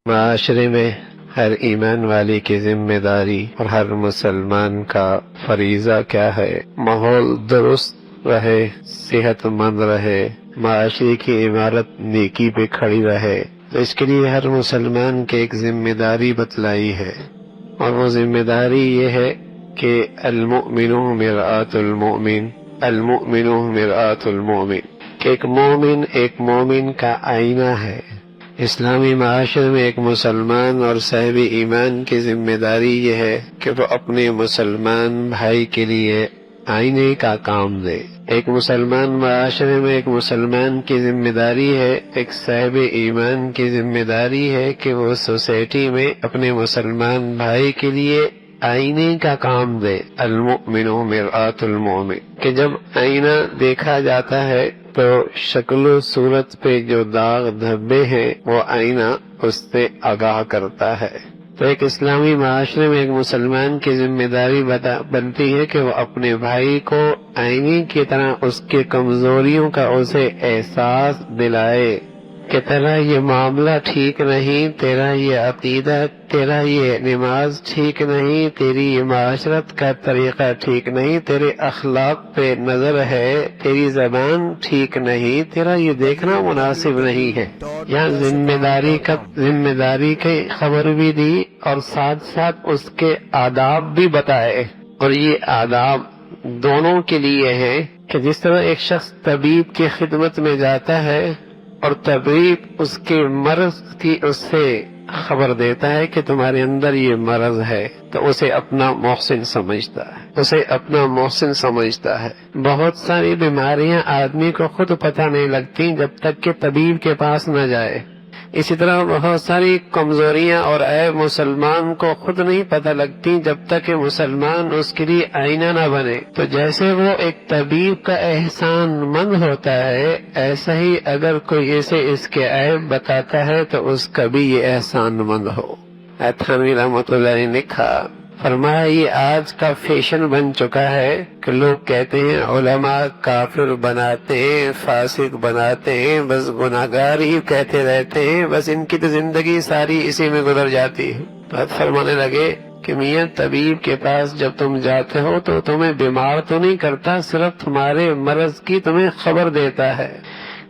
معاشرے میں ہر ایمان والے کی ذمہ داری اور ہر مسلمان کا فریضہ کیا ہے؟ ماحول درست رہے، صحت مند رہے، معاشرے کی عمارت نیکی پہ کھڑی رہے، تو اس کے لیے ہر مسلمان کی ایک ذمہ داری بتلائی ہے، اور وہ ذمہ داری یہ ہے کہ المؤمن مرآت المؤمن، المؤمن مرآت المؤمن، کہ ایک مومن کا آئینہ ہے۔ اسلامی معاشرے میں ایک مسلمان اور صاحب ایمان کی ذمہ داری یہ ہے کہ وہ اپنے مسلمان بھائی کے لیے آئینے کا کام دے۔ ایک مسلمان معاشرے میں ایک مسلمان کی ذمہ داری ہے، ایک صاحب ایمان کی ذمہ داری ہے کہ وہ سوسائٹی میں اپنے مسلمان بھائی کے لیے آئینے کا کام دے۔ المؤمن مرآت المؤمن، کہ جب آئینہ دیکھا جاتا ہے تو شکل و صورت پہ جو داغ دھبے ہیں وہ آئینہ اس سے آگاہ کرتا ہے۔ تو ایک اسلامی معاشرے میں ایک مسلمان کی ذمہ داری بنتی ہے کہ وہ اپنے بھائی کو آئینے کی طرح اس کے کمزوریوں کا اسے احساس دلائے کہ تیرا یہ معاملہ ٹھیک نہیں، تیرا یہ عقیدہ، تیرا یہ نماز ٹھیک نہیں، تیری یہ معاشرت کا طریقہ ٹھیک نہیں، تیرے اخلاق پہ نظر ہے، تیری زبان ٹھیک نہیں، تیرا یہ دیکھنا مناسب نہیں ہے۔ یہاں ذمہ داری کی خبر بھی دی اور ساتھ ساتھ اس کے آداب بھی بتائے، اور یہ آداب دونوں کے لیے ہیں کہ جس طرح ایک شخص طبیب کی خدمت میں جاتا ہے اور طبیب اس کے مرض کی اس سے خبر دیتا ہے کہ تمہارے اندر یہ مرض ہے، تو اسے اپنا محسن سمجھتا ہے۔ بہت ساری بیماریاں آدمی کو خود پتہ نہیں لگتی جب تک کہ طبیب کے پاس نہ جائے۔ اسی طرح بہت ساری کمزوریاں اور عیب مسلمان کو خود نہیں پتہ لگتی جب تک کہ مسلمان اس کے لیے آئینہ نہ بنے۔ تو جیسے وہ ایک طبیب کا احسان مند ہوتا ہے، ایسا ہی اگر کوئی اسے اس کے عیب بتاتا ہے تو اس کا بھی یہ احسان مند ہو۔ تھانوی رحمۃ اللہ نے لکھا، فرمایا یہ آج کا فیشن بن چکا ہے کہ لوگ کہتے ہیں علماء کافر بناتے ہیں، فاسق بناتے ہیں، بس گناہگار ہی کہتے رہتے ہیں، بس ان کی تو زندگی ساری اسی میں گزر جاتی ہے۔ بات فرمانے لگے کہ میاں طبیب کے پاس جب تم جاتے ہو تو تمہیں بیمار تو نہیں کرتا، صرف تمہارے مرض کی تمہیں خبر دیتا ہے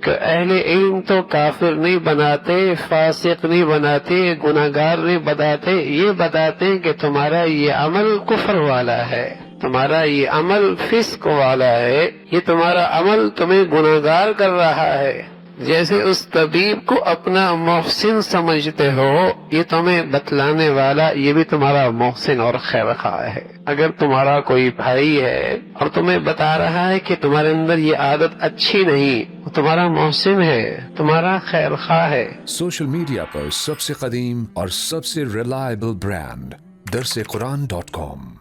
کہ اہل علم تو کافر نہیں بناتے، فاسق نہیں بناتے، گناہگار نہیں بتاتے، یہ بتاتے ہیں کہ تمہارا یہ عمل کفر والا ہے، تمہارا یہ عمل فسق والا ہے، یہ تمہارا عمل تمہیں گناہگار کر رہا ہے۔ جیسے اس طبیب کو اپنا محسن سمجھتے ہو، یہ تمہیں بتلانے والا یہ بھی تمہارا محسن اور خیر خواہ ہے۔ اگر تمہارا کوئی بھائی ہے اور تمہیں بتا رہا ہے کہ تمہارے اندر یہ عادت اچھی نہیں، وہ تمہارا محسن ہے، تمہارا خیر خواہ ہے۔ سوشل میڈیا پر سب سے قدیم اور سب سے ریلائبل برانڈ درسقرآن.com